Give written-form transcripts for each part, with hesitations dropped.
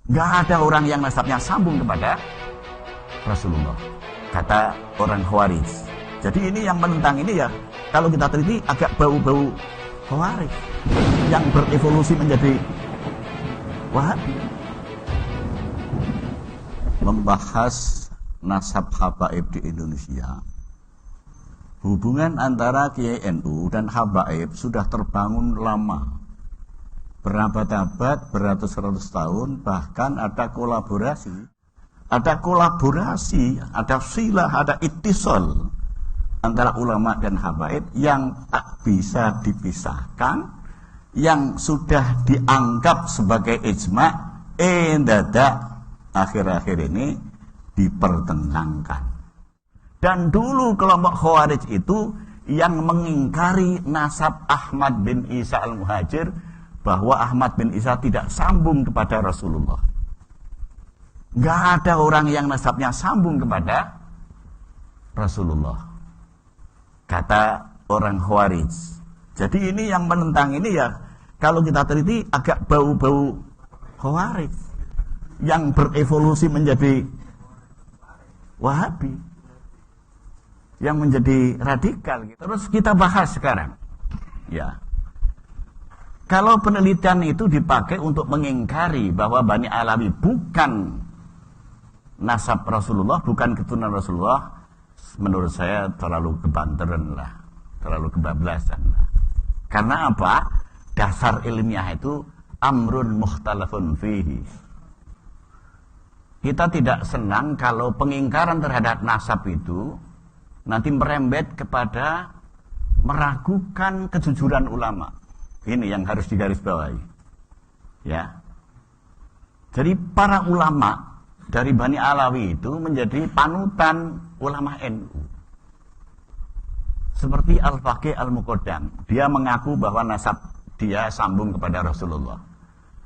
Nggak ada orang yang nasabnya sambung kepada Rasulullah, kata orang Khawarij. Jadi ini yang menentang ini ya, kalau kita teliti agak bau-bau Khawarij yang berevolusi menjadi Wahabi. Membahas nasab habaib di Indonesia, hubungan antara Kiai NU dan habaib sudah terbangun lama, berabad-abad, beratus-ratus tahun, bahkan ada kolaborasi, ada silah, ada ittisal antara ulama dan habaib yang tak bisa dipisahkan, yang sudah dianggap sebagai ijma', dadak akhir-akhir ini dipertentangkan. Dan dulu kelompok Khawarij itu yang mengingkari nasab Ahmad bin Isa al-Muhajir, bahwa Ahmad bin Isa tidak sambung kepada Rasulullah. Nggak ada orang yang nasabnya sambung kepada Rasulullah, kata orang Khawarij. Jadi ini yang menentang ini ya, kalau kita teliti agak bau-bau Khawarij yang berevolusi menjadi Wahabi, yang menjadi radikal. Terus kita bahas sekarang ya, kalau penelitian itu dipakai untuk mengingkari bahwa Bani Alawi bukan nasab Rasulullah, bukan keturunan Rasulullah, menurut saya terlalu kebanteran lah, terlalu kebablasan lah. Karena apa? Dasar ilmiah itu amrun mukhtalafun fihi. Kita tidak senang kalau pengingkaran terhadap nasab itu nanti merembet kepada meragukan kejujuran ulama. Ini yang harus digarisbawahi. Ya. Jadi para ulama dari Bani Alawi itu menjadi panutan ulama NU. Seperti Al-Faqih Al-Muqaddam, dia mengaku bahwa nasab dia sambung kepada Rasulullah.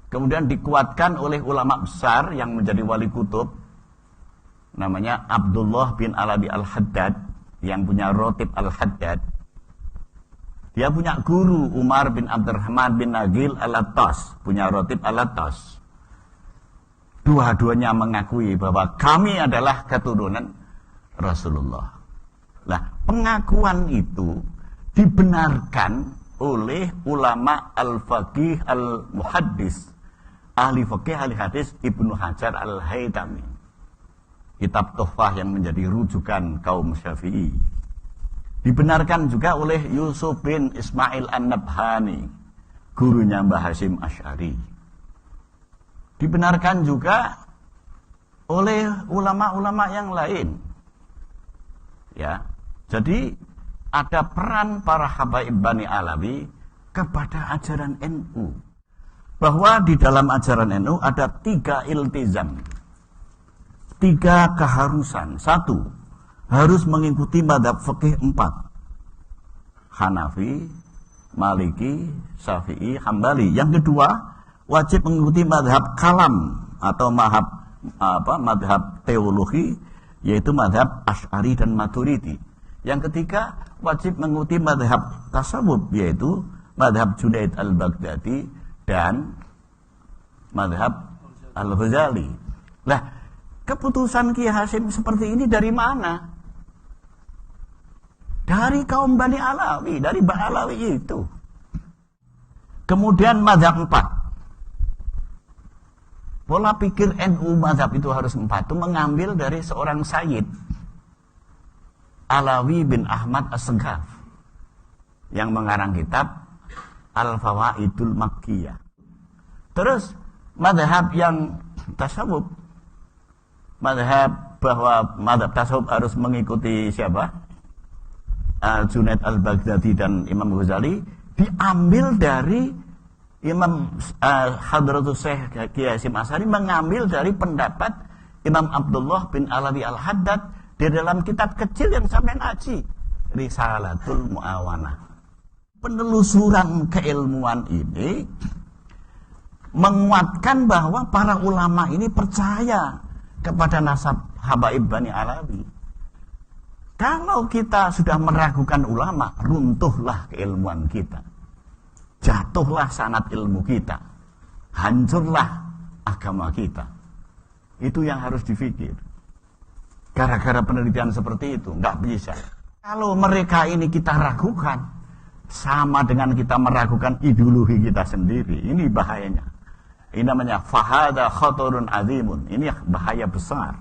Kemudian dikuatkan oleh ulama besar yang menjadi wali kutub, namanya Abdullah bin Alawi Al-Haddad, yang punya Rotib Al-Haddad. Dia punya guru Umar bin Abdurrahman bin Nagil Al-Attas, punya Rotib Al-Attas. Dua-duanya mengakui bahwa kami adalah keturunan Rasulullah. Nah, pengakuan itu dibenarkan oleh ulama al-faqih al-muhaddis, ahli faqih ahli hadis Ibnu Hajar al-Haytami. Kitab Tuhfah yang menjadi rujukan kaum Syafi'i. Dibenarkan juga oleh Yusuf bin Ismail An-Nabhani, gurunya Mbah Hasyim Asy'ari. Dibenarkan juga oleh ulama-ulama yang lain. Ya. Jadi ada peran para habaib Bani Alawi kepada ajaran NU. Bahwa di dalam ajaran NU ada 3 iltizam. 3 keharusan. 1, harus mengikuti madhab fikih 4. Hanafi, Maliki, Syafi'i, Hambali. Yang kedua, wajib mengikuti madhab kalam atau madhab teologi, yaitu madhab Asy'ari dan Maturidi. Yang ketiga, wajib mengikuti madhab tasawuf, yaitu madhab Junaid al-Baghdadi dan madhab al-Ghazali. Nah, keputusan Kiai Hasyim seperti ini dari mana? Dari kaum Bani Alawi, dari Bani Alawi itu. Kemudian madhab 4. Pola pikir NU madhab itu harus 4 itu mengambil dari seorang Sayyid Alawi bin Ahmad As-Seghaf yang mengarang kitab Al-Fawaidul Makkiyah. Terus madhab yang tasawuf, madhab bahwa madhab tasawuf harus mengikuti siapa? Junaid al-Baghdadi dan Imam Ghazali, diambil dari Imam Hadratus Syekh Kiai Hasyim Asy'ari, mengambil dari pendapat Imam Abdullah bin Alawi Al-Haddad di dalam kitab kecil yang sampai ngaji, Risalatul Mu'awanah. Penelusuran keilmuan ini menguatkan bahwa para ulama ini percaya kepada nasab habaib Bani Alawi. Kalau kita sudah meragukan ulama, runtuhlah keilmuan kita, jatuhlah sanad ilmu kita, hancurlah agama kita. Itu yang harus dipikir. Gara-gara penelitian seperti itu, nggak bisa. Kalau mereka ini kita ragukan, sama dengan kita meragukan ideologi kita sendiri. Ini bahayanya. Ini namanya fahada khatarun azimun. Ini bahaya besar.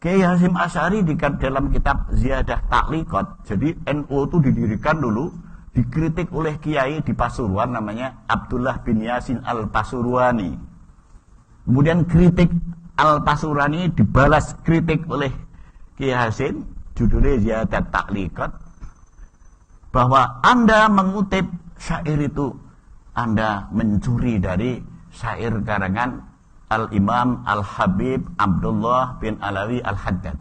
Kiai Hasyim Asy'ari dalam kitab Ziyadah Ta'liqat. Jadi NU itu didirikan dulu, dikritik oleh kiai di Pasuruan namanya Abdullah bin Yasin Al-Pasurwani. Kemudian kritik Al-Pasurwani dibalas kritik oleh Kiai Hasyim, judulnya Ziyadah Ta'liqat, bahwa Anda mengutip syair itu, Anda mencuri dari syair karangan Al-Imam Al-Habib Abdullah bin Alawi Al-Haddad.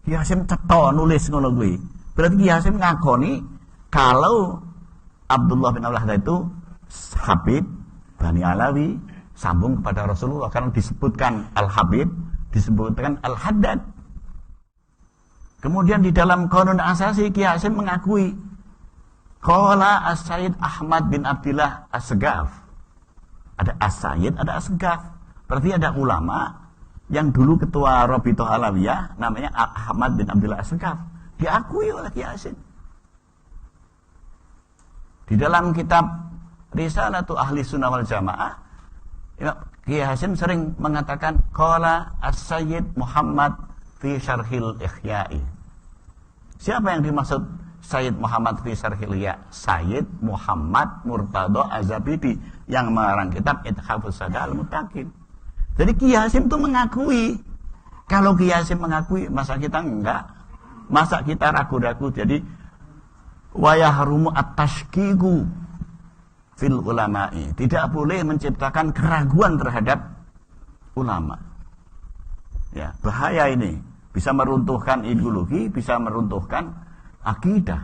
Kiai Hasyim cetha nulis ngono kuwi. Berarti Kiai Hasyim ngakoni kalau Abdullah bin Al-Haddad itu Habib Bani Alawi sambung kepada Rasulullah, karena disebutkan Al-Habib, disebutkan Al-Haddad. Kemudian di dalam Qanun Asasi Kiai Hasyim mengakui qala As-Sayyid Ahmad bin Abdillah As-Segaf. Ada As-Sayyid, ada As-Segaf. Berarti ada ulama yang dulu ketua Rabithah Alawiyah namanya Ahmad bin Abdillah As-Segaf. Diakui oleh Kiai Hasyim. Di dalam kitab Risalatu Ahli Sunnah wal Jamaah, Kiai Hasyim sering mengatakan qala As-Sayyid Muhammad fi Syarhil Ihya'i. Siapa yang dimaksud Sayyid Muhammad fi Syarhil Ihya? Sayyid Muhammad Murtadha Az-Zabidi yang mengarang kitab Ithafus Sada Al-Muttaqin. Jadi Kiai Hasyim itu mengakui. Kalau Kiai Hasyim mengakui, masa kita enggak? Masa kita ragu-ragu? Jadi wa yahrumu at-tashkiku fil ulama'i. Tidak boleh menciptakan keraguan terhadap ulama. Ya, bahaya ini. Bisa meruntuhkan ideologi, bisa meruntuhkan akidah.